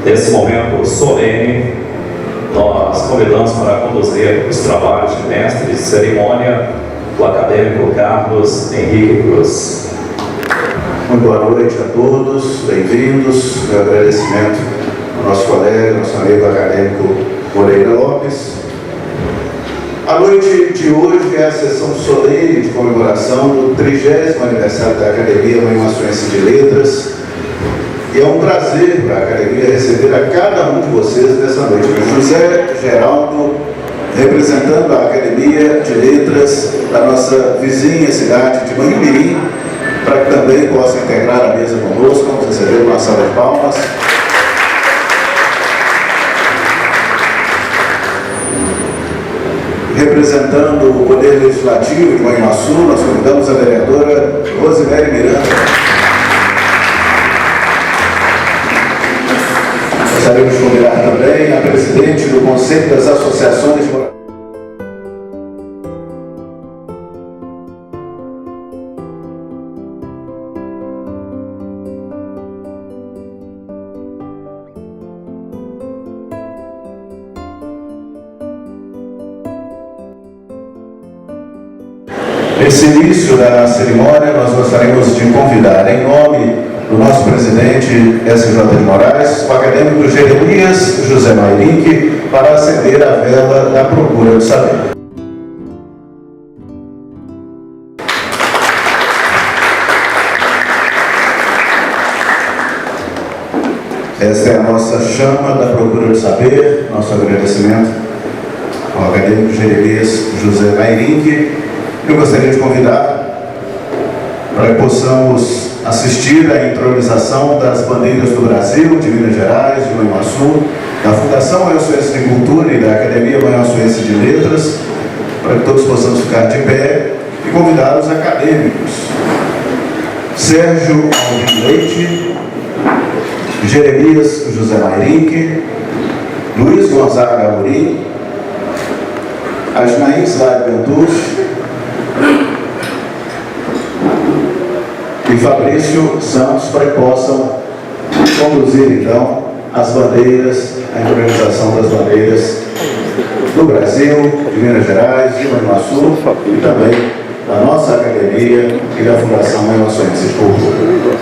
Nesse momento solene, nós convidamos para conduzir os trabalhos de mestre de cerimônia o acadêmico Carlos Henrique Cruz. Muito boa noite a todos, bem-vindos. Meu agradecimento ao nosso colega, nosso amigo acadêmico Moreira Lopes. A noite de hoje é a sessão solene de comemoração do 30º aniversário da Academia Manhuaçuense de Letras. E é um prazer para a Academia receber a cada um de vocês nessa noite. José Geraldo, representando a Academia de Letras da nossa vizinha cidade de Manhumirim, para que também possa integrar a mesa conosco. Vamos receber uma salva de palmas. Representando o Poder Legislativo de Manhuaçu, nós convidamos a vereadora Rosemary Miranda. Gostaríamos de convidar também a presidente do Conselho das Associações de Moradores. Nesse início da cerimônia, nós gostaríamos de convidar, em nome do nosso presidente SJ de Moraes, o acadêmico Jeremias José Mairink, para acender a vela da Procura do Saber. Esta é a nossa chama da Procura do Saber, nosso agradecimento ao acadêmico Jeremias José Mairink. Eu gostaria de convidar para que possamos assistir à entronização das bandeiras do Brasil, de Minas Gerais, de Manhuaçu, da Fundação Manhuaçuense de Cultura e da Academia Manhuaçuense de Letras, para que todos possamos ficar de pé e convidar os acadêmicos. Sérgio Alvim Leite, Jeremias José Mairink, Luiz Gonzaga Amorim, Asnaim Slade Ventus e Fabrício Santos, para que possam conduzir então as bandeiras, a entronização das bandeiras do Brasil, de Minas Gerais, de Manhuaçu e também da nossa academia e da Fundação Manhuaçuense de Cultura.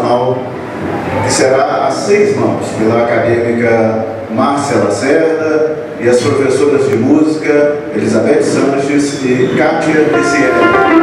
Nacional, que será a 6 mãos, pela acadêmica Márcia Lacerda e as professoras de música Elizabeth Sanches e Kátia Ricieri.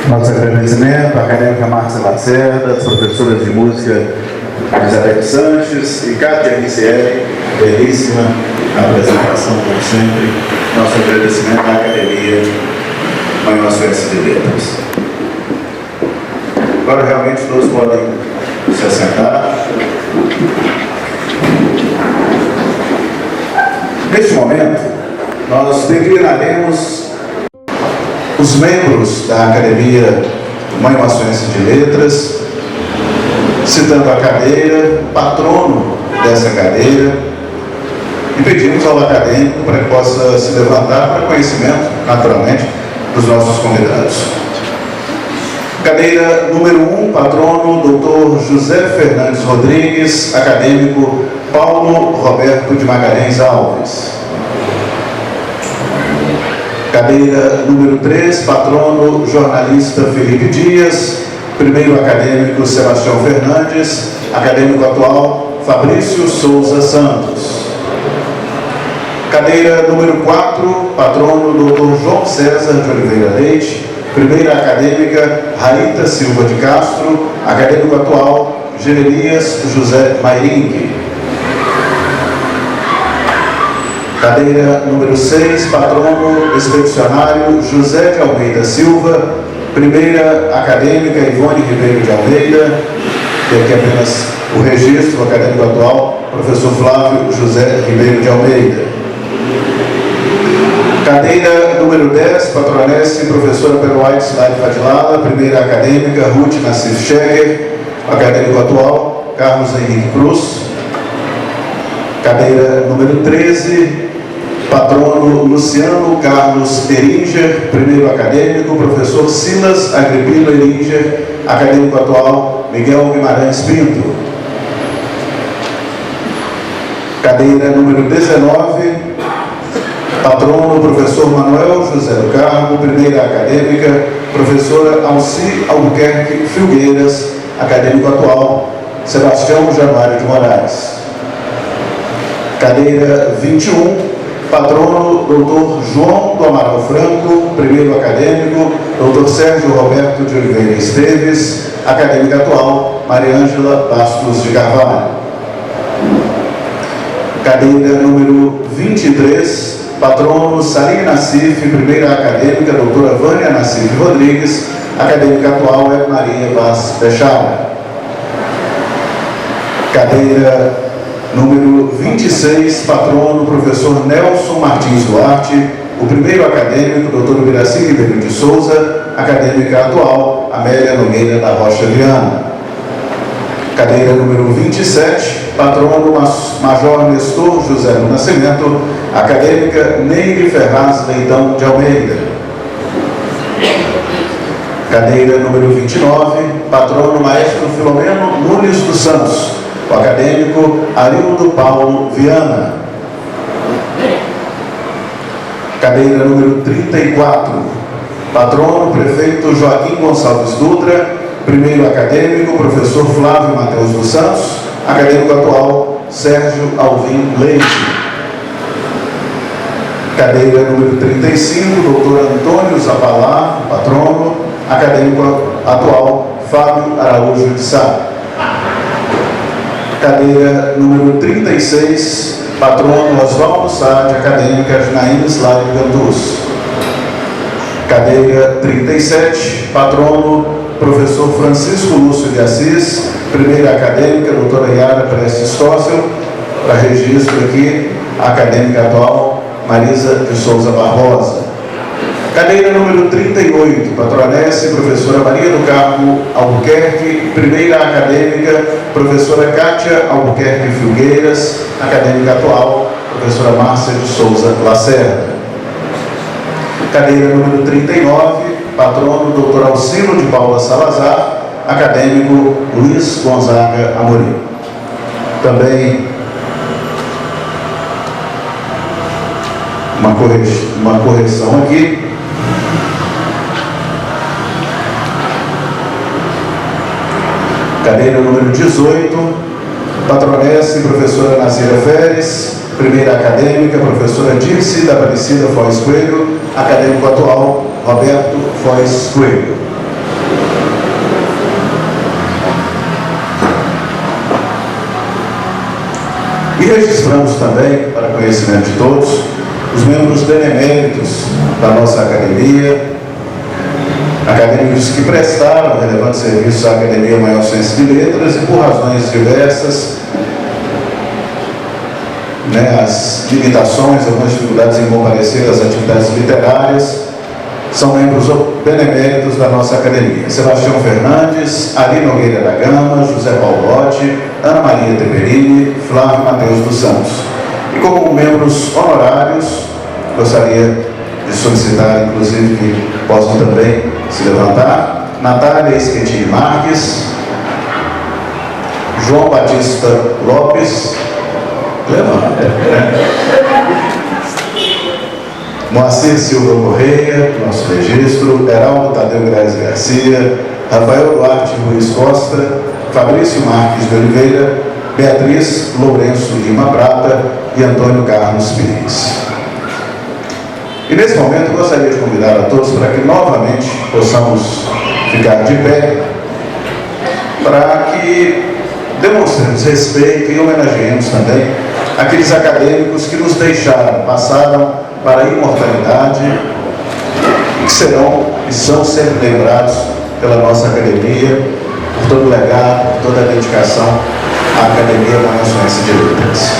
Nosso agradecimento à acadêmica Márcia Lacerda, às professoras de música Elizabeth Sanches e Kátia Ricieri, belíssima apresentação, como sempre. Nosso agradecimento à Academia Mãe Nossa Senhora de Letras. Agora realmente todos podem se assentar. Neste momento, nós declinaremos os membros da Academia Mãe Nossa Senhora de Letras, citando a cadeira, patrono dessa cadeira, e pedimos ao acadêmico para que possa se levantar para conhecimento, naturalmente, dos nossos convidados. Cadeira número 1, patrono Dr. José Fernandes Rodrigues, acadêmico Paulo Roberto de Magalhães Alves. Cadeira número 3, patrono jornalista Felipe Dias, primeiro acadêmico Sebastião Fernandes, acadêmico atual Fabrício Souza Santos. Cadeira número 4, patrono Dr. João César de Oliveira Leite, primeira acadêmica Raíta Silva de Castro, acadêmico atual Jeremias José Mairingue. Cadeira número 6, patrono expedicionário José de Almeida Silva, primeira acadêmica Ivone Ribeiro de Almeida, e aqui apenas o registro acadêmico atual, professor Flávio José Ribeiro de Almeida. Cadeira número 10, patronesse professora Peruaide Silade Fadilala, primeira acadêmica Ruth Nassif Scheger, acadêmico atual Carlos Henrique Cruz. Cadeira número 13, patrono Luciano Carlos Eringer, primeiro acadêmico, professor Silas Agripino Eringer, acadêmico atual Miguel Guimarães Pinto. Cadeira número 19, patrono professor Manuel José do Carmo, primeira acadêmica, professora Alci Albuquerque Filgueiras, acadêmico atual Sebastião Januário de Moraes. Cadeira 21, patrono Dr. João do Amaral Franco, primeiro acadêmico, Dr. Sérgio Roberto de Oliveira Esteves, acadêmica atual Mariângela Bastos de Carvalho. Cadeira número 23, patrono Salim Nassif, primeira acadêmica, doutora Vânia Nassif Rodrigues, acadêmica atual é Maria Vaz Pechara. Cadeira número 26, patrono professor Nelson Martins Duarte, o primeiro acadêmico, doutor Ibiraci Ribeiro de Souza, acadêmica atual Amélia Nogueira da Rocha Viana. Cadeira número 27, patrono Major Nestor José do Nascimento, acadêmica Neide Ferraz Leitão de Almeida. Cadeira número 29, patrono Maestro Filomeno Nunes dos Santos, o acadêmico Arildo Paulo Viana. Cadeira número 34, patrono Prefeito Joaquim Gonçalves Dutra, primeiro acadêmico, professor Flávio Mateus dos Santos, acadêmico atual Sérgio Alvim Leite. Cadeira número 35, doutor Antônio Zapalar, patrono, acadêmico atual Fábio Araújo de Sá. Cadeira número 36, patrono Oswaldo Sade, acadêmica Janaína Slávio Ganduz. Cadeira 37, patrono professor Francisco Lúcio de Assis, primeira acadêmica, doutora Yara Prestes Tóssel, para registro aqui, acadêmica atual Marisa de Souza Barbosa. Cadeira número 38, patronesse professora Maria do Carmo Albuquerque, primeira acadêmica, professora Cátia Albuquerque Filgueiras, acadêmica atual, professora Márcia de Souza Lacerda. Cadeira número 39, patrono doutor Alcino de Paula Salazar, acadêmico Luiz Gonzaga Amorim. Também uma correção aqui. Cadeira número 18, patronesse professora Nazira Feres, primeira acadêmica, professora Dirce da Aparecida Foz Coelho, acadêmico atual Roberto Foz Coelho. E registramos também, para conhecimento de todos, os membros beneméritos da nossa academia, acadêmicos que prestaram relevantes serviços à Academia Maior-Ciência de Letras e, por razões diversas, as limitações, algumas dificuldades em comparecer às atividades literárias, são membros beneméritos da nossa academia. Sebastião Fernandes, Ari Nogueira da Gama, José Paulotti, Ana Maria Teperini, Flávio Mateus dos Santos. E como membros honorários, gostaria de solicitar, inclusive, que possam também se levantar: Natália Esquetini Marques, João Batista Lopes, Moacir Silva Correia, nosso registro, Heraldo Tadeu Graes Garcia, Rafael Duarte Ruiz Costa, Fabrício Marques de Oliveira, Beatriz Lourenço Lima Prata e Antônio Carlos Pires. E nesse momento gostaria de convidar a todos para que novamente possamos ficar de pé, para que demonstremos respeito e homenageemos também aqueles acadêmicos que nos deixaram, passaram para a imortalidade e que serão e são sempre lembrados pela nossa academia, por todo o legado, por toda a dedicação à Academia Maior-Ciência de Letras.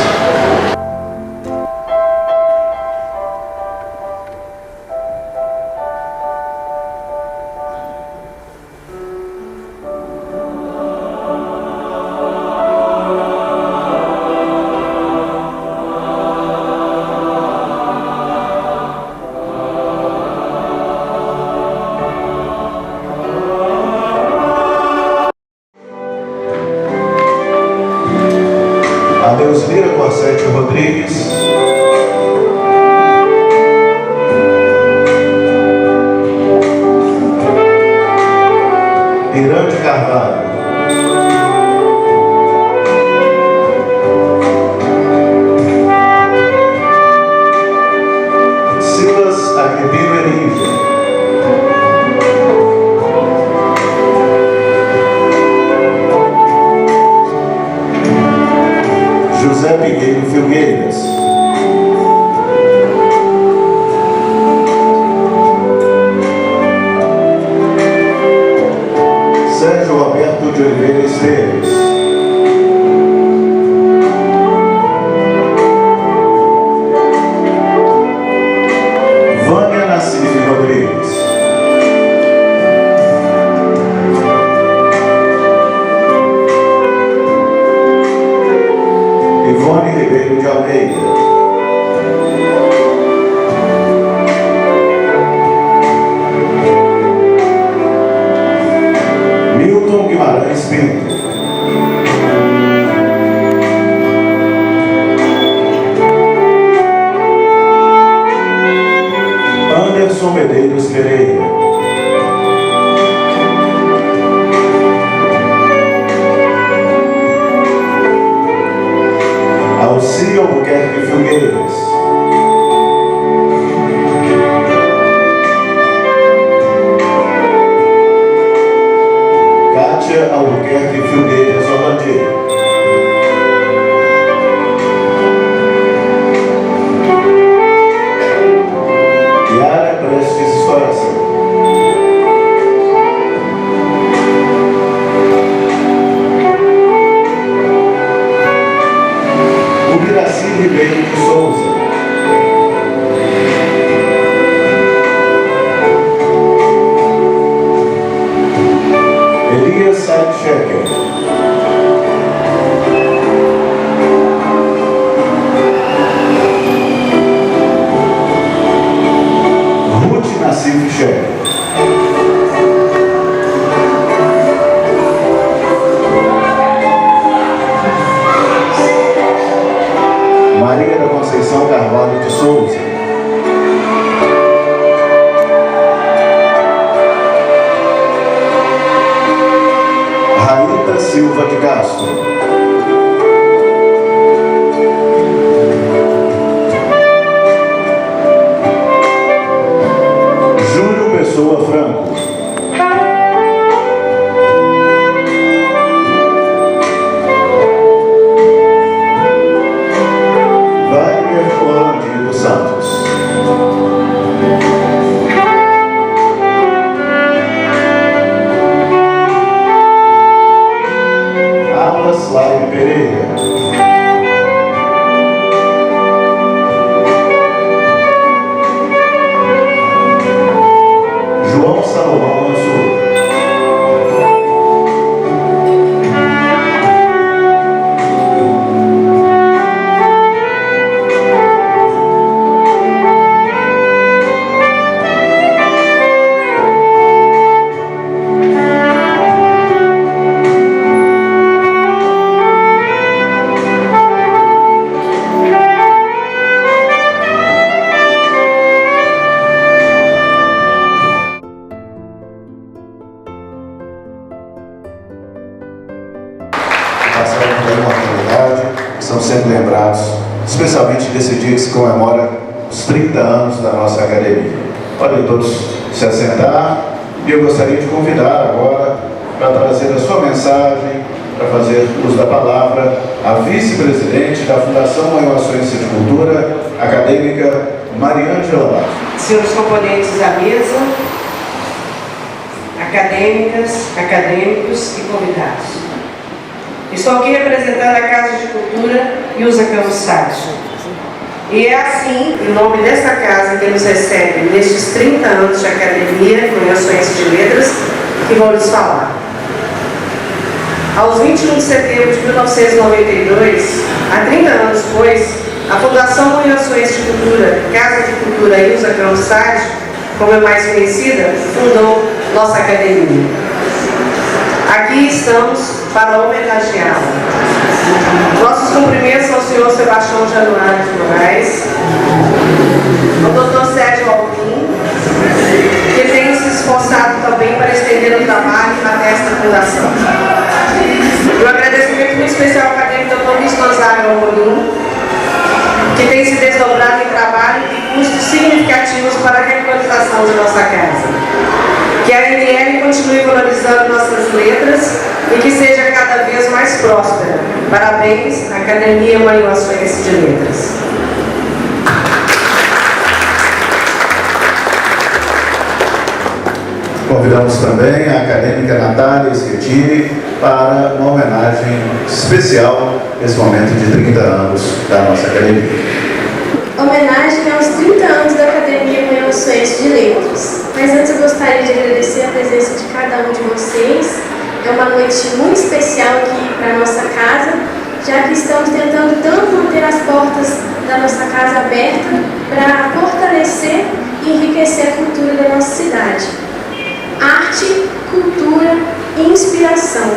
Adeus Lira Corsete Rodrigues, Irã de Carvalho, Silas Agripino Erívia, José Pinheiro Filgueiras, Sérgio Alberto de Oliveira Esteves, Vânia Nassif Rodrigues, Ivone Ribeiro de Almeida, Milton Guimarães Pinto, Anderson Medeiros Pereira, Alci Albuquerque Filgueiras, Kátia Albuquerque Filgueiras Holandier, Yara Prestes Estoração, Ubiraci Ribeiro de Souza, Elias Said-Sheker, Ruth Nassif Sheker, Maria da Conceição Carvalho de Souza, Raíta Silva de Castro, Júlio Pessoa Franco, João Salomão Mansur. São sempre lembrados, especialmente nesse dia que se comemora os 30 anos da nossa academia. Podem todos se assentar e eu gostaria de convidar agora para trazer a sua mensagem, para fazer uso da palavra, a vice-presidente da Fundação Manhuaçuense de Cultura, acadêmica Mariângela Lage. Senhores componentes da mesa, acadêmicas, acadêmicos e convidados. Estou aqui representando a Casa de Cultura Ilza Campos Sátio. E é assim, em nome desta casa que nos recebe nestes 30 anos de Academia Manhuaçuense de Letras, que vou lhes falar. Aos 21 de setembro de 1992, há 30 anos depois, a Fundação Manhuaçuense de Cultura, Casa de Cultura Ilza Campos Sátio, como é mais conhecida, fundou nossa academia. Aqui estamos para homenageá-la. Nossos cumprimentos ao senhor Sebastião Januário de Moraes, ao doutor Sérgio Alvim, que tem se esforçado também para estender o trabalho até esta fundação. E um agradecimento muito especial ao acadêmico doutor Luiz Gonzaga Amorim, que tem se desdobrado em trabalho e custos significativos para a regularização de nossa casa. Que a ANL continue valorizando nossas letras e que seja cada vez mais próspera. Parabéns, Academia Manhuaçuense de Letras. Convidamos também a acadêmica Natália Schettini para uma homenagem especial nesse momento de 30 anos da nossa academia. Homenagem aos 30 anos da Academia Manhuaçuense de Letras. Mas antes eu gostaria de agradecer a presença de cada um de vocês. É uma noite muito especial aqui para a nossa casa, já que estamos tentando tanto manter as portas da nossa casa abertas para fortalecer e enriquecer a cultura da nossa cidade. Arte, cultura e inspiração.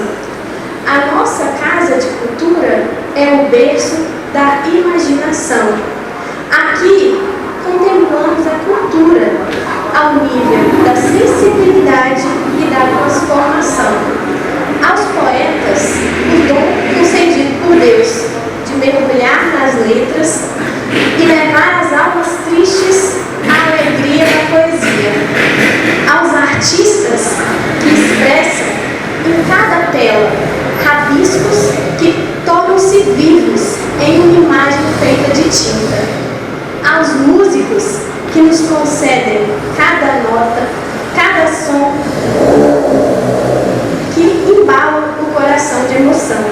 A nossa Casa de Cultura é o berço da imaginação. Aqui contemplamos a cultura ao nível da sensibilidade e da transformação. Aos poetas, o dom concedido por Deus de mergulhar nas letras e levar as almas tristes à alegria da poesia. Aos artistas que expressam em cada tela rabiscos que tornam-se vivos em uma imagem feita de tinta. Aos músicos que nos concedem cada nota, cada som que embala o coração de emoção.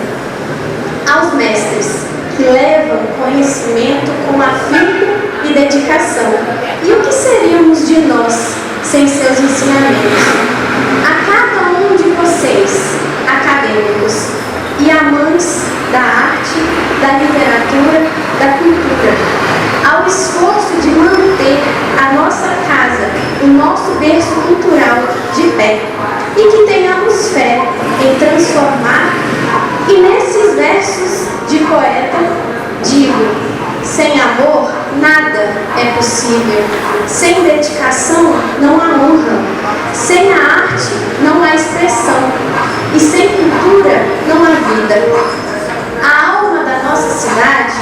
Aos mestres que levam conhecimento com afinco e dedicação. E o que seríamos de nós sem seus ensinamentos? A cada um de vocês, acadêmicos e amantes da arte, da literatura, da cultura, ao esforço de manter a nossa casa, o nosso berço cultural de pé, e que tenhamos fé em transformar. E nesses versos de poeta digo: sem amor nada é possível, sem dedicação não há honra, sem a arte não há expressão e sem cultura não há vida. A alma da nossa cidade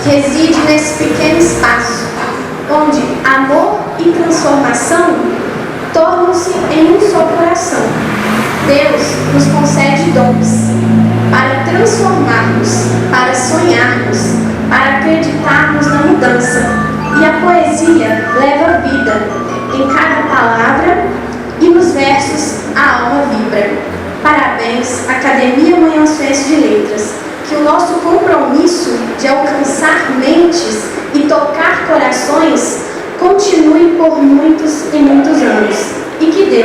reside nesse pequeno espaço, onde amor e transformação tornam-se em um só coração. Deus nos concede dons para transformarmos, para sonharmos, para acreditarmos na mudança. E a poesia leva vida em cada palavra e nos versos a alma vibra. Parabéns, Academia Manhuaçuense de Letras. Que o nosso compromisso de alcançar mentes e tocar corações continue por muitos e muitos anos. E que Deus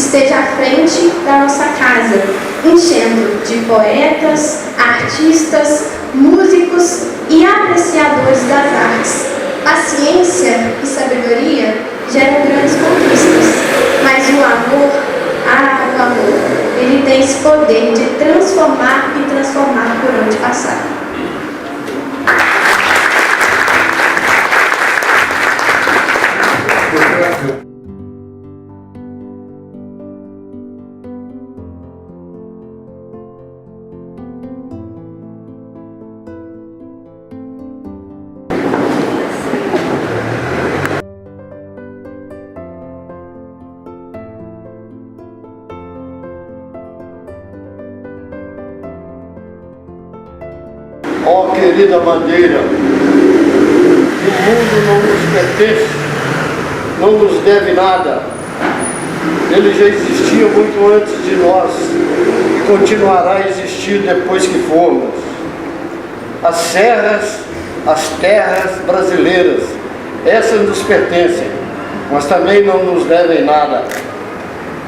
esteja à frente da nossa casa, enchendo de poetas, artistas, músicos e apreciadores das artes. A ciência e sabedoria geram grandes conquistas, mas o amor, o amor, ele tem esse poder de transformar e transformar por onde passar. Ó querida bandeira, o mundo não nos pertence, não nos deve nada. Ele já existia muito antes de nós e continuará a existir depois que formos. As serras, as terras brasileiras, essas nos pertencem, mas também não nos devem nada.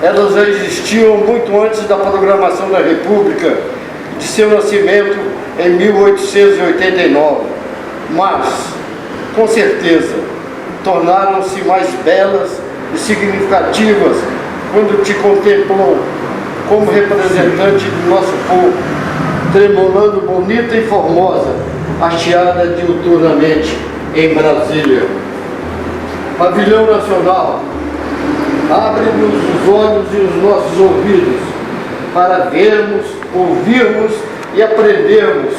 Elas já existiam muito antes da programação da República, de seu nascimento em 1889, mas, com certeza, tornaram-se mais belas e significativas quando te contemplou como representante do nosso povo, tremolando bonita e formosa, hasteada diuturnamente em Brasília. Pavilhão Nacional, abre-nos os olhos e os nossos ouvidos para vermos, ouvirmos e aprendermos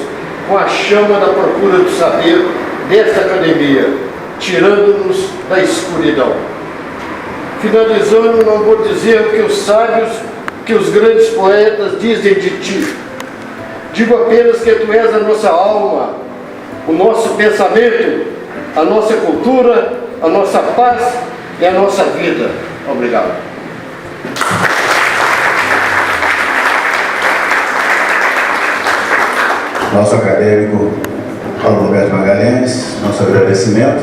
com a chama da procura do saber desta academia, tirando-nos da escuridão. Finalizando, não vou dizer o que os sábios, que os grandes poetas dizem de ti. Digo apenas que tu és a nossa alma, o nosso pensamento, a nossa cultura, a nossa paz e a nossa vida. Obrigado. Nosso acadêmico Paulo Roberto Magalhães, nosso agradecimento,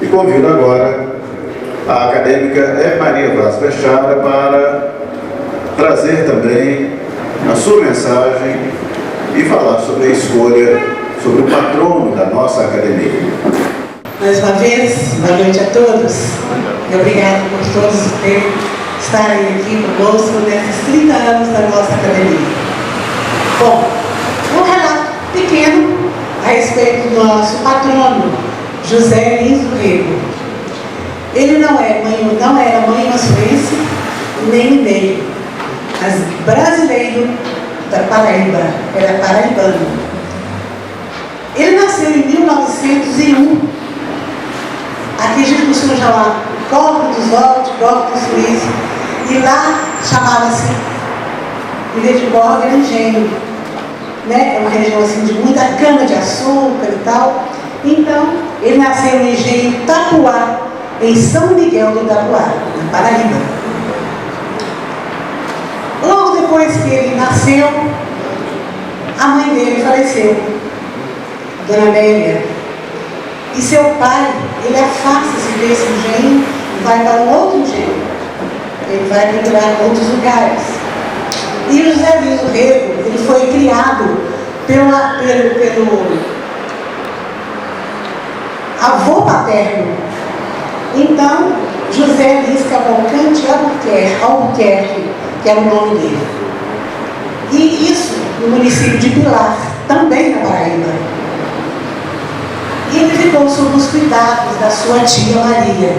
e convido agora a acadêmica Maria Vaz Peixara para trazer também a sua mensagem e falar sobre a escolha, sobre o patrono da nossa academia. Mais uma vez, boa noite a todos e obrigado por todos estarem aqui conosco nesses 30 anos da nossa academia. Bom, um relato pequeno a respeito do nosso patrono, José Lins do Rego. Ele não era mãe maçoense nem mineiro, mas brasileiro da Paraíba, era paraibano. Ele nasceu em 1901, aqui a gente costuma chamar Córrego dos Norte, Córrego do Suíço, e lá chamava-se, em vez de Córrego, era engenho. Né? É uma região assim, de muita cana de açúcar e tal. Então, ele nasceu no engenho Tapuá, em São Miguel do Tapuá, na Paraíba. Logo depois que ele nasceu, a mãe dele faleceu, a Dona Amélia. E seu pai, ele afasta-se desse engenho e vai para um outro engenho. Ele vai procurar outros lugares. E o José Lins do Rego, ele foi criado pelo avô paterno. Então, José Lins Cavalcante Albuquerque, que era o nome dele. E isso no município de Pilar, também na Paraíba. E ele ficou sob os cuidados da sua tia Maria.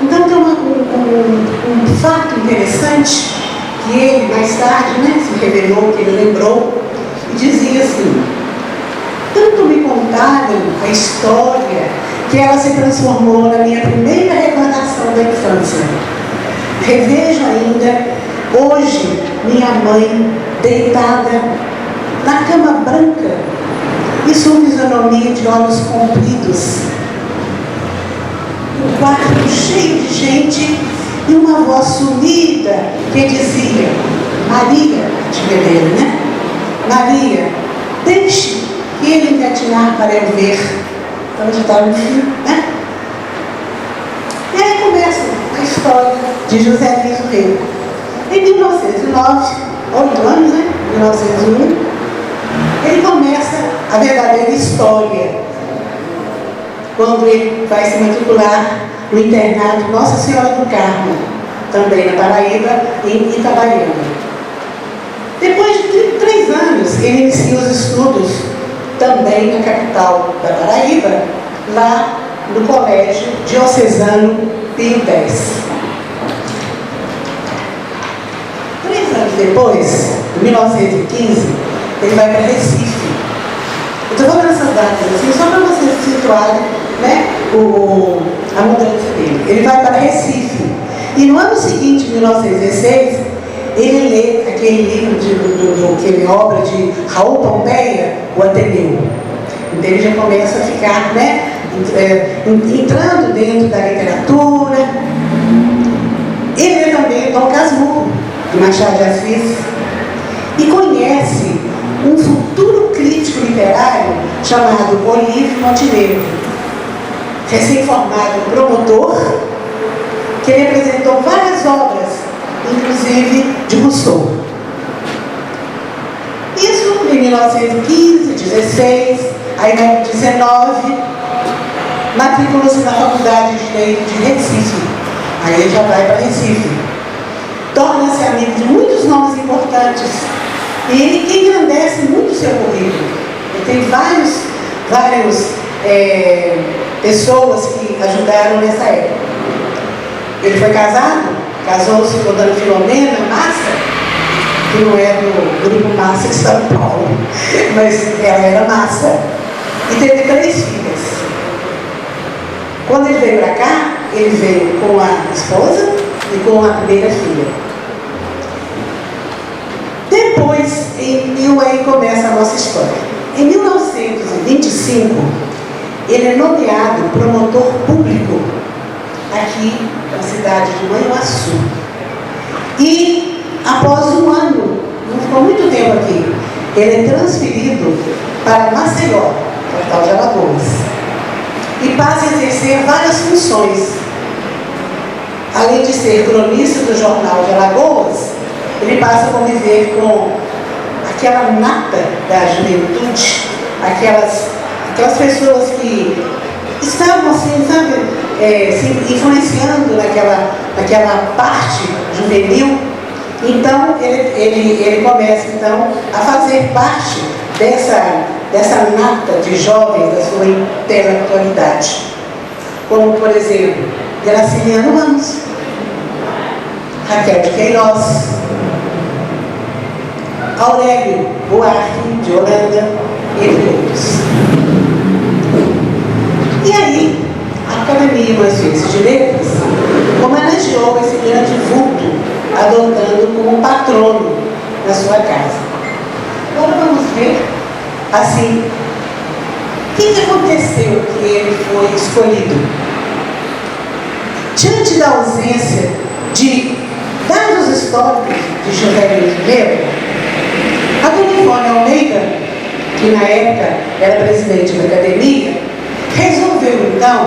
Então tem um fato interessante, que ele mais tarde se revelou, que ele lembrou, e dizia assim: tanto me contaram a história que ela se transformou na minha primeira recordação da infância. Revejo ainda, hoje, minha mãe deitada na cama branca e sua fisionomia de olhos compridos. Um quarto cheio de gente e uma voz sumida que dizia: Maria, de Belém, né? Maria, deixe que ele engatinhar para eu ver. Então já estava no fim, né? E aí começa a história de José Lins do Rego. Em 1909, 8 anos, né? 1901, ele começa a verdadeira história, quando ele vai se matricular no internato Nossa Senhora do Carmo, também na Paraíba, em Itabaiana. Depois de 3 anos, ele inicia os estudos também na capital da Paraíba, lá no Colégio Diocesano Pio X. 3 anos depois, em 1915, ele vai para Recife. Eu estou falando essas datas assim, só para vocês se situarem, né, a mudança dele. Ele vai para Recife. E no ano seguinte, em 1916, ele lê aquele livro, aquele obra de Raul Pompeia, O Ateneu. Então ele já começa a ficar, né, entrando dentro da literatura. Ele lê também Dom Casmurro, de Machado de Assis, e conhece um futuro crítico literário chamado Olívio Montenegro, recém-formado promotor, que ele apresentou várias obras, inclusive de Rousseau. Isso em 1915, 16, aí em 19, matricula-se na Faculdade de Direito de Recife. Aí ele já vai para Recife. Torna-se amigo de muitos nomes importantes e ele engrandece muito o seu currículo. Ele tem várias pessoas que ajudaram nessa época. Ele foi casado, casou-se com a dona Filomena Massa, que não é do grupo Massa de São Paulo, mas ela era Massa, e teve 3 filhas. Quando ele veio para cá, ele veio com a esposa e com a primeira filha. Depois, aí começa a nossa história. Em 1925, ele é nomeado promotor público aqui na cidade de Manhuaçu. E após um ano, não ficou muito tempo aqui, ele é transferido para Maceió, capital de Alagoas, e passa a exercer várias funções. Além de ser cronista do Jornal de Alagoas, ele passa a conviver com aquela nata da juventude, aquelas pessoas que estavam assim, sabe, se influenciando naquela parte juvenil. Então ele começa então a fazer parte dessa nata de jovens da sua intelectualidade, como por exemplo Graciliano Ramos, Raquel de Queiroz, Aurélio Buarque de Holanda, entre outros. E aí, a Academia Manhuaçu de Letras homenageou esse grande vulto, adotando como patrono na sua casa. Agora vamos ver, assim, o que aconteceu que ele foi escolhido. Diante da ausência de dados históricos de José Luiz Rego, a dona Ivone Almeida, que na época era presidente da academia, resolveu então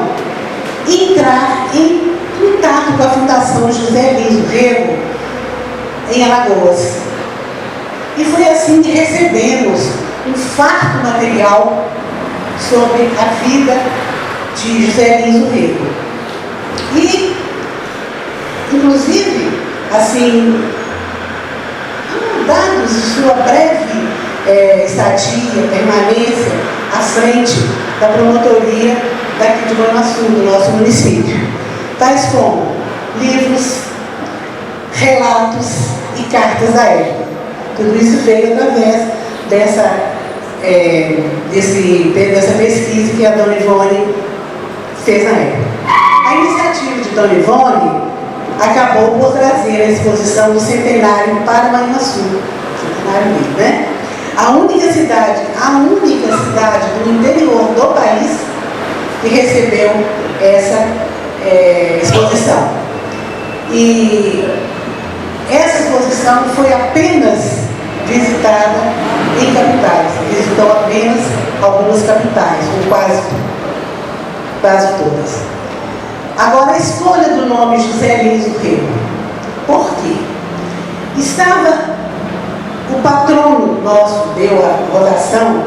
entrar em contato com a Fundação José Luiz Rego em Alagoas. E foi assim que recebemos um farto material sobre a vida de José Luiz Rego. E, inclusive, assim, dados de sua breve estadia, permanência à frente da promotoria daqui de Manhuaçu, do nosso município, tais como livros, relatos e cartas da época. Tudo isso veio através dessa pesquisa que a dona Ivone fez na época. A iniciativa de dona Ivone acabou por trazer a exposição do centenário para Manhuaçu, centenário dele, né? A única cidade do interior do país que recebeu essa exposição. E essa exposição foi apenas visitada em capitais, visitou apenas algumas capitais, ou quase todas. Agora, a escolha do nome José Luiz Rego. Por quê? Estava o patrono nosso, deu a votação,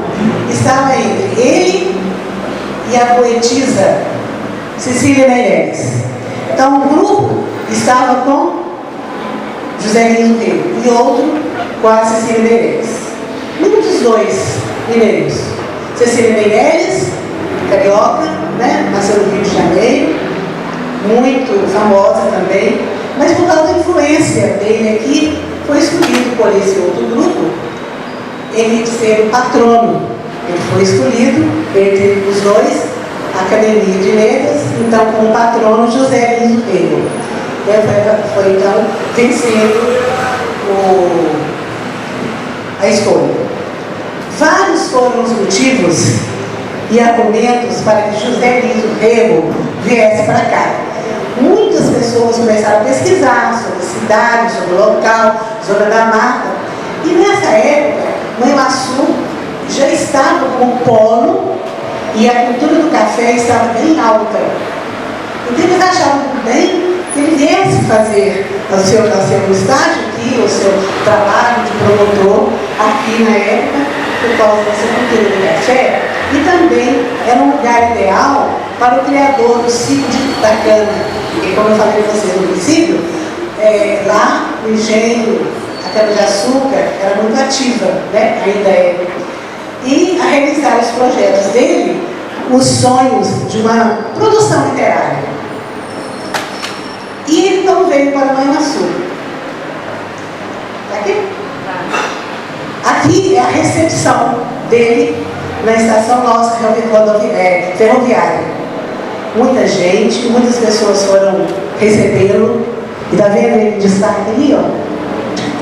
estava entre ele e a poetisa Cecília Meirelles. Então, um grupo estava com José Lino Rego e outro com a Cecília Meirelles. Um dos dois mineiros, Cecília Meirelles, carioca, né? Nasceu no Rio de Janeiro, muito famosa também, mas por causa da influência dele aqui, foi escolhido por esse outro grupo, ele ser o patrono. Ele foi escolhido entre os dois, a Academia de Letras, então como patrono José Lino Rego. Foi então vencendo a escolha. Vários foram os motivos e argumentos para que José Lino Rego viesse para cá. Muitas pessoas começaram a pesquisar sobre a cidade, sobre o local, sobre a da mata. E nessa época, Manhuaçu já estava como polo e a cultura do café estava bem alta. Então eles achavam bem que ele viesse fazer o seu estágio aqui, o seu trabalho de promotor aqui na época, por causa dessa cultura do café, e também era um lugar ideal para o criador do ciclo da cana. Porque, como eu falei para vocês no princípio, lá o engenho, a cana-de-açúcar era muito ativa, né? Ainda é. E a realizar os projetos dele, os sonhos de uma produção literária. E ele então veio para Manhuaçu. Está aqui? Aqui é a recepção dele na estação nossa ferroviária. Muita gente, muitas pessoas foram recebê-lo. E está vendo ele de destaque ali, ó,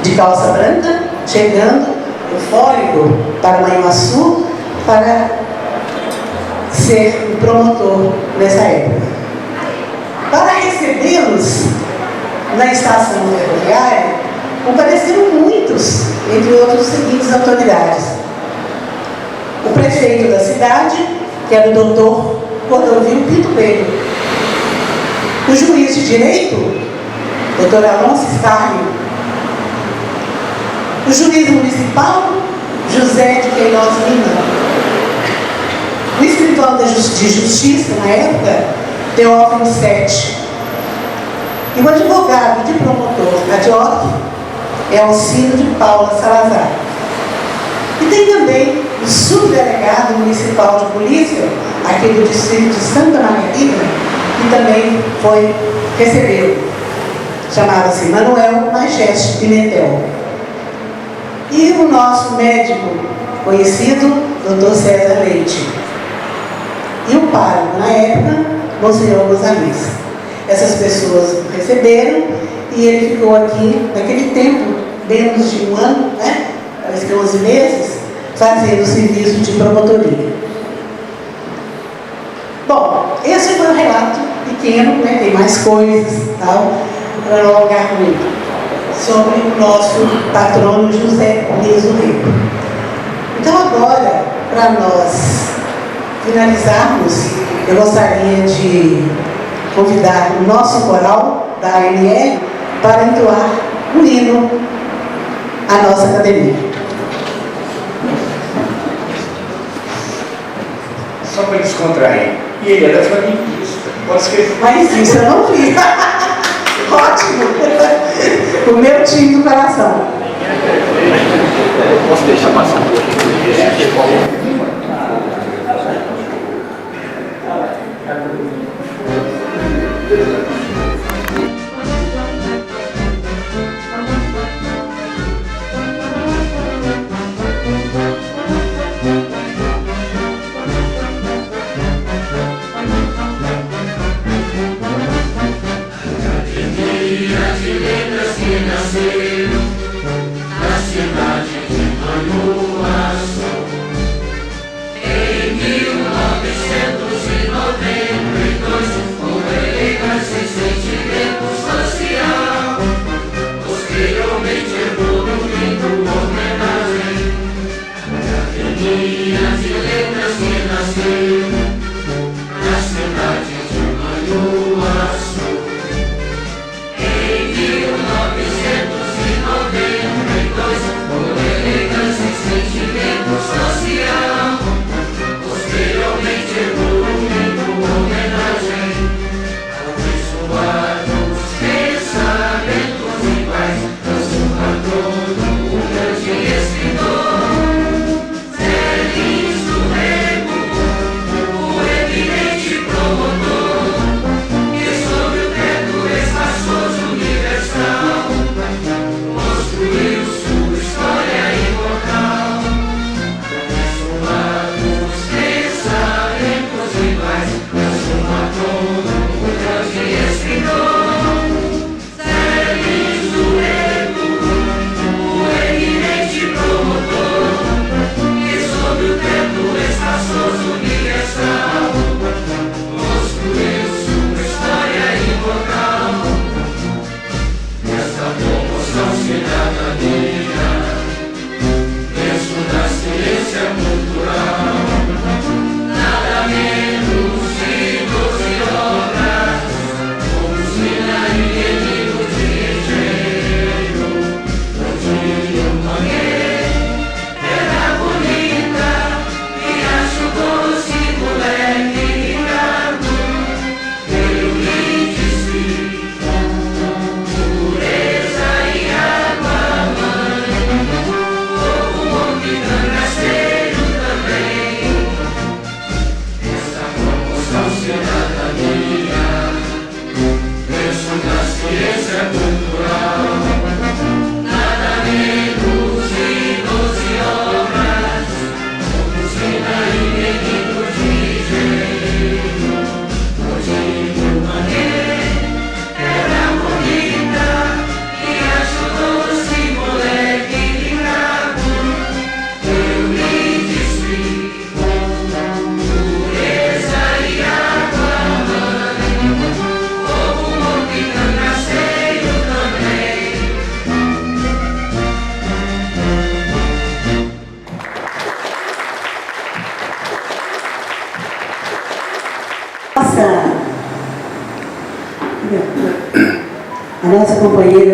de calça branca, chegando, eufórico para Manhuaçu, para ser o promotor nessa época. Para recebê-los na estação ferroviária, compareceram muitos, entre outros seguintes autoridades. O prefeito da cidade, que era o doutor Cordovil Pinto Coelho. O juiz de direito, doutor Alonso Starling. O juiz municipal, José de Queiroz Lima. O escritor de justiça, na época, Teófilo Sete. E o advogado de promotor adjunto é Alcino de Paula Salazar. E tem também o subdelegado municipal de polícia, aqui do distrito de Santa Margarida, que também foi recebê-lo. Chamava-se Manuel Majeste Pimentel. E o nosso médico conhecido, Dr. César Leite. E o pároco, na época, Monsenhor Gonzalez. Essas pessoas o receberam e ele ficou aqui, naquele tempo, menos de um ano, né? Parece que 11 meses, fazendo o serviço de promotoria. Bom, esse foi um relato pequeno, né? Tem mais coisas, tal, para não alongar muito, sobre o nosso patrono José Lino Rego. Então agora, para nós finalizarmos, eu gostaria de convidar o nosso coral da ANL para entoar um hino à nossa academia. Só para descontrair. E ele é da flamenguista. Pode escrever. Mas isso eu não vi. Ótimo! O meu time do coração. Posso deixar passar um pouquinho? Nasceu na cidade de Manhuaçu,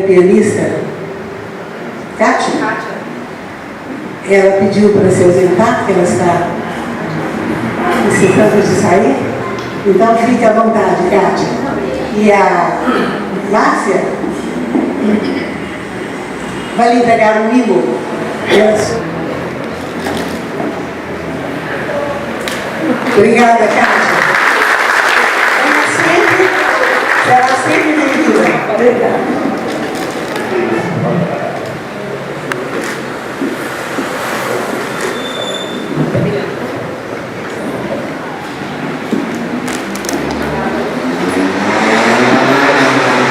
pianista, Kátia, ela pediu para se ausentar, porque ela está necessitando de sair. Então fique à vontade, Kátia. E a Márcia vai lhe entregar um mimo. Obrigada, Kátia. Será sempre bem-vinda. Obrigada.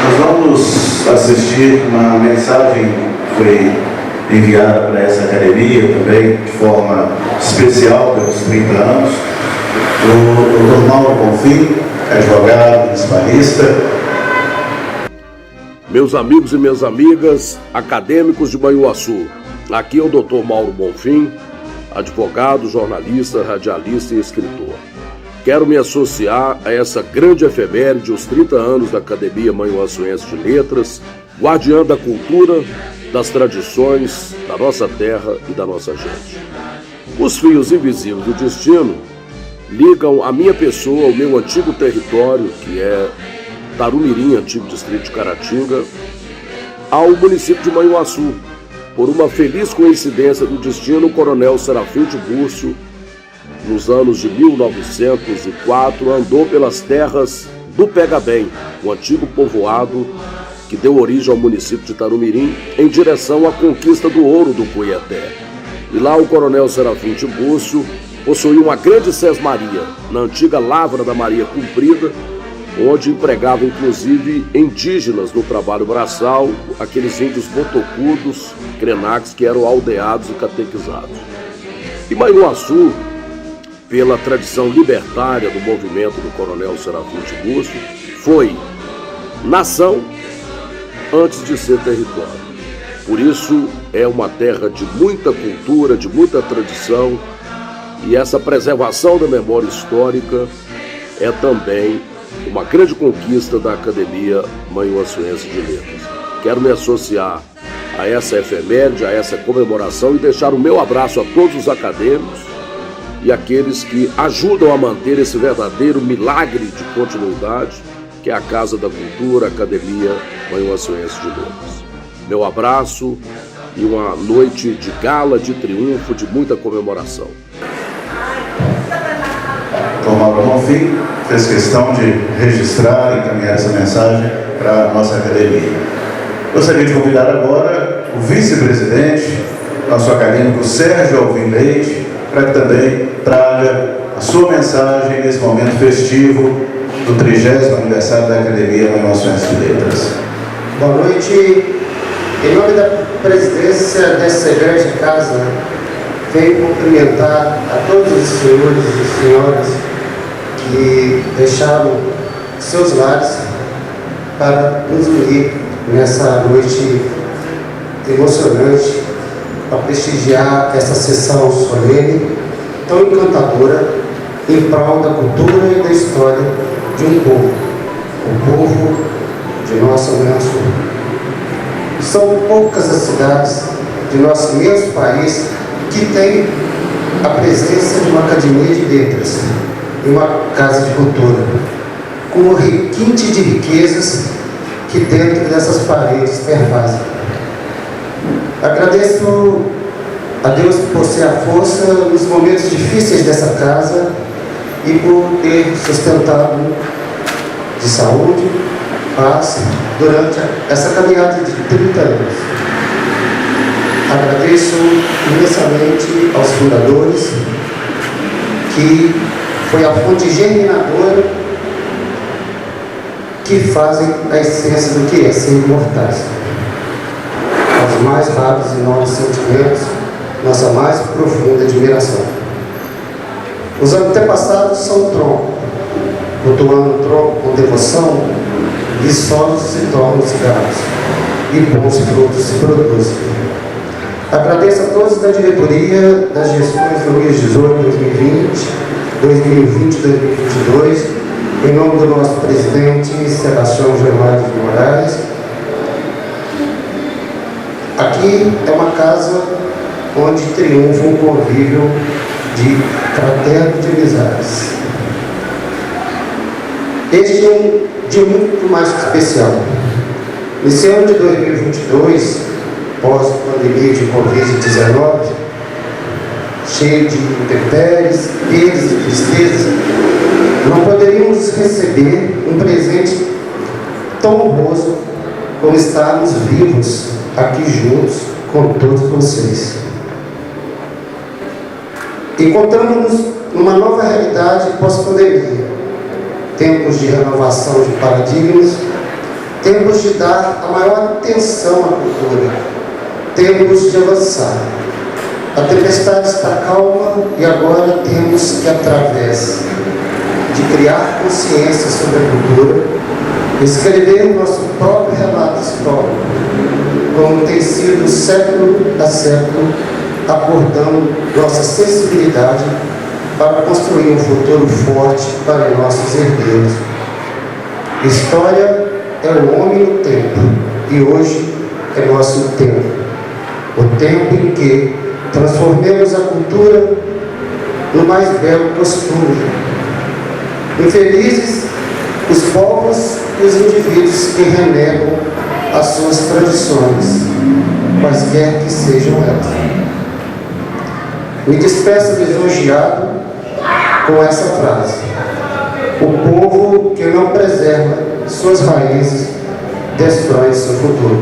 Nós vamos assistir uma mensagem que foi enviada para essa academia também, de forma especial, pelos 30 anos, do Dr. Mauro Bonfim, advogado, municipalista. Meus amigos e minhas amigas, acadêmicos de Manhuaçu, aqui é o Dr. Mauro Bonfim, advogado, jornalista, radialista e escritor. Quero me associar a essa grande efeméride, os 30 anos da Academia Manhuaçuense de Letras, guardiã da cultura, das tradições, da nossa terra e da nossa gente. Os fios invisíveis do destino ligam a minha pessoa ao meu antigo território, que é Tarumirim, antigo distrito de Caratinga, ao município de Manhuaçu. Por uma feliz coincidência do destino, o coronel Serafim Tibúrcio, nos anos de 1904, andou pelas terras do Pega Bem, o antigo povoado que deu origem ao município de Tarumirim, em direção à conquista do ouro do Cuiaté. E lá o coronel Serafim Tibúrcio possuía uma grande sesmaria, na antiga lavra da Maria Cumprida, onde empregava inclusive indígenas no trabalho braçal, aqueles índios botocudos, krenaques, que eram aldeados e catequizados. E Manhuaçu, pela tradição libertária do movimento do coronel Serafim Tibúrcio, foi nação antes de ser território. Por isso é uma terra de muita cultura, de muita tradição, e essa preservação da memória histórica é também uma grande conquista da Academia Manhuaçuense de Letras. Quero me associar a essa efeméride, a essa comemoração e deixar o meu abraço a todos os acadêmicos e aqueles que ajudam a manter esse verdadeiro milagre de continuidade, que é a Casa da Cultura, a Academia Manhuaçuense de Letras. Meu abraço e uma noite de gala, de triunfo, de muita comemoração. Dr. Mauro Bonfim fez questão de registrar e encaminhar essa mensagem para a nossa academia. Gostaria de convidar agora o vice-presidente, nosso acadêmico Sérgio Alvim Leite, para que também traga a sua mensagem nesse momento festivo do 30º aniversário da Academia Manhuaçuense de Letras. Boa noite. Em nome da presidência dessa grande casa, venho cumprimentar a todos os senhores e senhoras que deixaram seus lares para nos unir nessa noite emocionante, para prestigiar essa sessão solene, tão encantadora, em prol da cultura e da história de um povo, o povo de nossa Manhuaçu. São poucas as cidades de nosso imenso país que têm a presença de uma academia de letras e uma casa de cultura, com um requinte de riquezas que dentro dessas paredes pervazem. Agradeço a Deus por ser a força nos momentos difíceis dessa casa e por ter sustentado de saúde, paz, durante essa caminhada de 30 anos. Agradeço imensamente aos fundadores, que foi a fonte germinadora que fazem a essência do que é ser imortais. Aos mais raros e novos sentimentos, nossa mais profunda admiração. Os antepassados são tronco, cultuando o tronco com devoção, viçosos se tornam cigarros e bons frutos se produzem. Agradeço a todos da diretoria das gestões 2018, 2020, 2020 2022, em nome do nosso presidente, Sebastião Germano de Moraes, Aqui é uma casa onde triunfa um convívio de fraterno de amizades. Este é um dia muito mais especial. Nesse ano de 2022, pós-pandemia de Covid-19, cheio de intempéries, perdas e tristezas, não poderíamos receber um presente tão honroso como estarmos vivos aqui juntos com todos vocês. Encontramos-nos numa nova realidade pós-pandemia, tempos de renovação de paradigmas, tempos de dar a maior atenção à cultura, tempos de avançar. A tempestade está calma e agora temos que, através de criar consciência sobre a cultura, escrever o nosso próprio relato histórico, como tem sido século a século, abordando nossa sensibilidade para construir um futuro forte para nossos herdeiros. História é o homem no tempo, e hoje é nosso tempo. O tempo em que transformemos a cultura no mais belo costume. Infelizes os povos e os indivíduos que renegam as suas tradições, quaisquer que sejam elas. Me despeço lisonjeado com essa frase: o povo que não preserva suas raízes destrói seu futuro.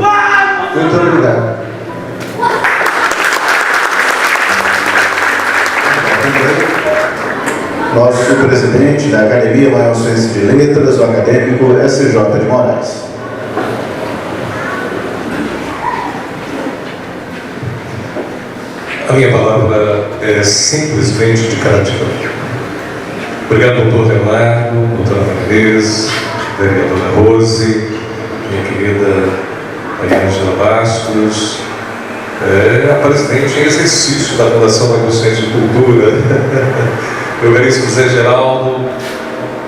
Muito obrigado. Nosso presidente da Academia Maior-Ciência de Letras, o acadêmico S.J. de Moraes. A minha palavra é simplesmente de gratidão. Obrigado, doutor Leonardo, doutora Marinês, vereadora Rose, minha querida Maria Angela Bastos, a presidente em exercício da Fundação Maior-Ciência de Cultura, meu caríssimo Zé Geraldo,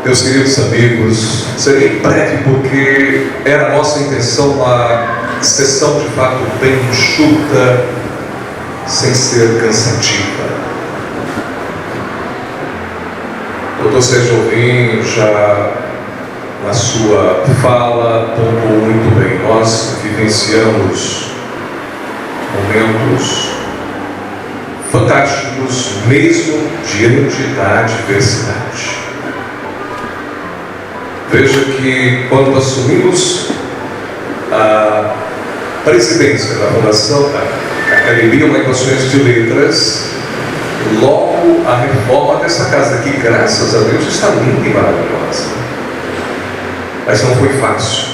meus queridos amigos. Serei breve porque era a nossa intenção uma sessão de fato bem enxuta, sem ser cansativa. O doutor Sérgio Alvim já na sua fala pontuou muito bem. Nós vivenciamos momentos fantásticos, mesmo diante da adversidade. Veja que quando assumimos a presidência da Fundação da Academia Maior-Ciência de Letras, logo a reforma dessa casa, que graças a Deus está linda e maravilhosa. Mas não foi fácil,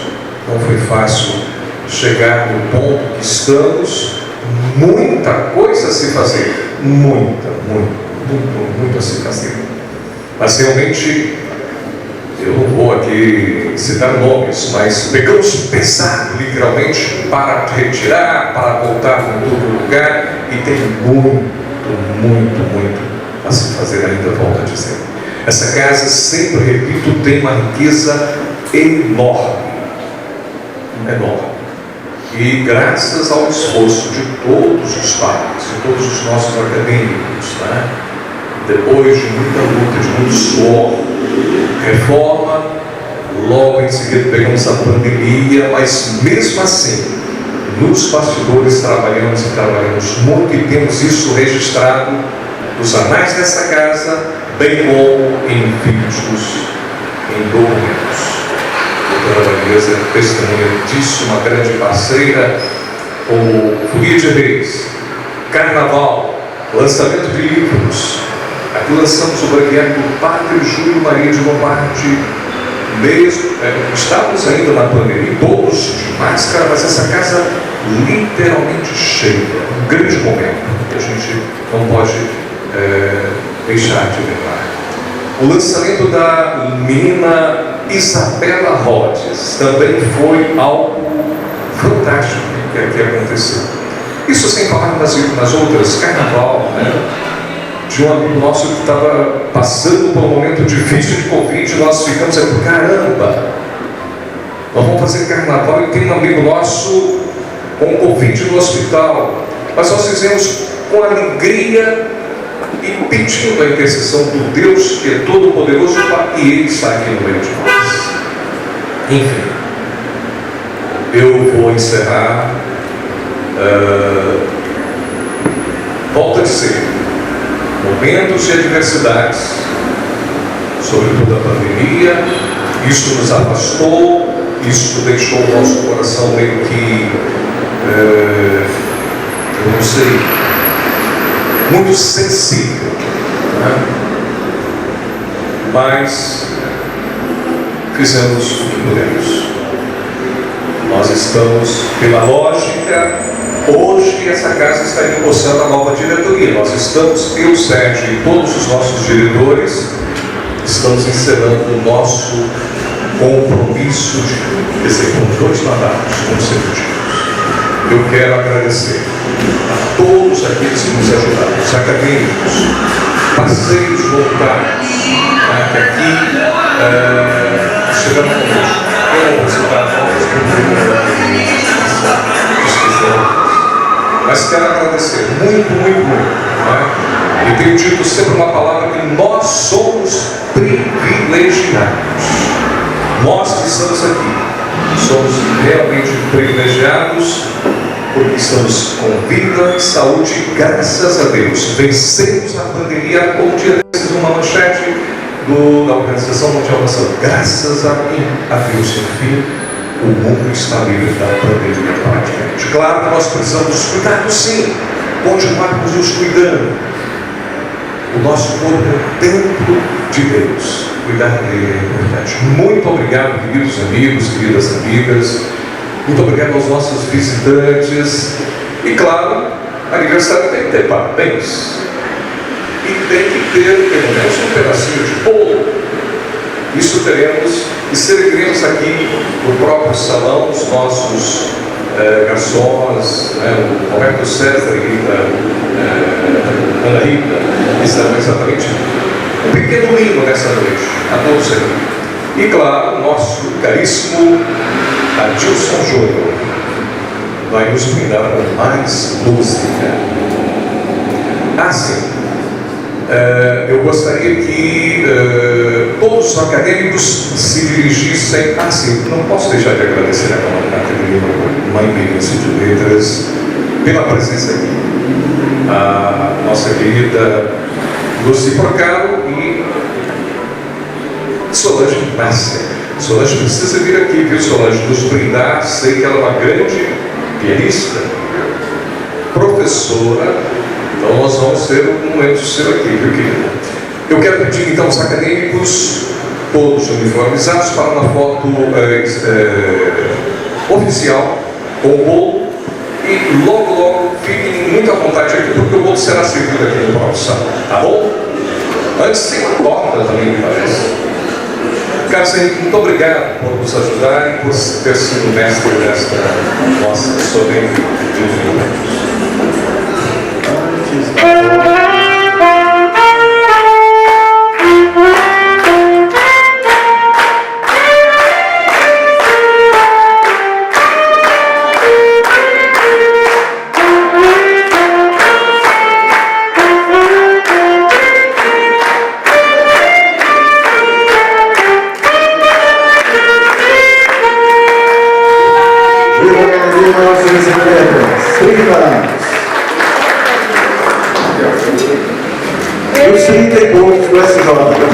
não foi fácil chegar no ponto que estamos. Muita coisa a se fazer, muito a se fazer. Mas realmente, eu não vou aqui citar nomes, mas pegamos pesado, literalmente, para retirar, para voltar em todo lugar, e tem muito a se fazer ainda, volto a dizer. Essa casa, sempre repito, tem uma riqueza enorme. E graças ao esforço de todos os pais, de todos os nossos acadêmicos, né? Depois de muita luta, de muito suor, reforma, logo em seguida pegamos a pandemia, mas mesmo assim, nos bastidores trabalhamos muito, e temos isso registrado nos anais dessa casa, bem como em vídeos, em documentos. A doutora Marinês é testemunha disso, uma grande parceira, como Folia de Reis, Carnaval, lançamento de livros. Aqui lançamos o Breviário do Padre Júlio Maria de Lombardi, mesmo, estávamos ainda na pandemia, todos de máscara, mas essa casa literalmente cheia, um grande momento que a gente não pode deixar de lembrar. O lançamento da menina Isabela Rhodes também foi algo fantástico que aconteceu. Isso sem falar nas outras, Carnaval, né? De um amigo nosso que estava passando por um momento difícil de Covid, nós ficamos caramba, nós vamos fazer Carnaval, e tem um amigo nosso com o Covid no hospital, mas nós fizemos com alegria e pedindo a intercessão do Deus que é todo-poderoso, e Ele está aqui no meio de nós. Enfim, eu vou encerrar. Volto a dizer, momentos de adversidades, sobretudo a pandemia, isso nos afastou, isso deixou o nosso coração meio que, eu não sei, muito sensível, né? Mas fizemos o que pudemos. Nós estamos, pela lógica, hoje essa casa está empossando a nova diretoria. Nós estamos, eu, Sérgio e todos os nossos diretores, estamos encerrando o nosso compromisso de executar 2 mandatos consecutivos. Eu quero agradecer a todos aqueles que nos ajudaram, os acadêmicos, parceiros voluntários, que aqui estiveram conosco. Eu vou citar nomes mas quero agradecer muito, muito, muito. E tenho dito sempre uma palavra que nós somos privilegiados. Nós que estamos aqui somos realmente privilegiados porque estamos com vida e saúde, graças a Deus. Vencemos a pandemia, como dia desses, uma manchete da Organização Mundial da Saúde. Graças a mim, a Deus, enfim, o mundo está livre da pandemia praticamente. Claro que nós precisamos nos cuidar, sim, continuarmos nos cuidando. O nosso corpo é o templo de Deus. Cuidar dele é importante. Muito obrigado, queridos amigos, queridas amigas. Muito obrigado aos nossos visitantes. E claro, aniversário tem que ter parabéns. E tem que ter pelo menos um pedacinho de bolo. Isso teremos e serviremos aqui no próprio salão, os nossos garçons, o Roberto César e Ana Rita, estarão exatamente um pequeno mimo nessa noite, a todos aqui. E claro, o nosso caríssimo Adilson Júnior vai nos brindar com mais música. Assim, eu gostaria que todos os acadêmicos se dirigissem assim. Não posso deixar de agradecer a Academia Mãe Menezes de Letras pela presença aqui. A nossa querida Lucy Procaro e Solange Márcia. Solange precisa vir aqui, viu, Solange? Nos brindar. Sei que ela é uma grande pianista, professora. Então nós vamos ter um momento seu aqui, viu, querida? Eu quero pedir então aos acadêmicos, todos uniformizados, para uma foto oficial com o bolo. E logo fiquem muito à vontade aqui, porque o bolo será servido aqui no próprio salão, tá bom? Antes tem uma torta também, me parece. Carlos Henrique, muito obrigado por nos ajudar e por ter sido mestre desta nossa solene de E os 30 e poucos do SJ também, né?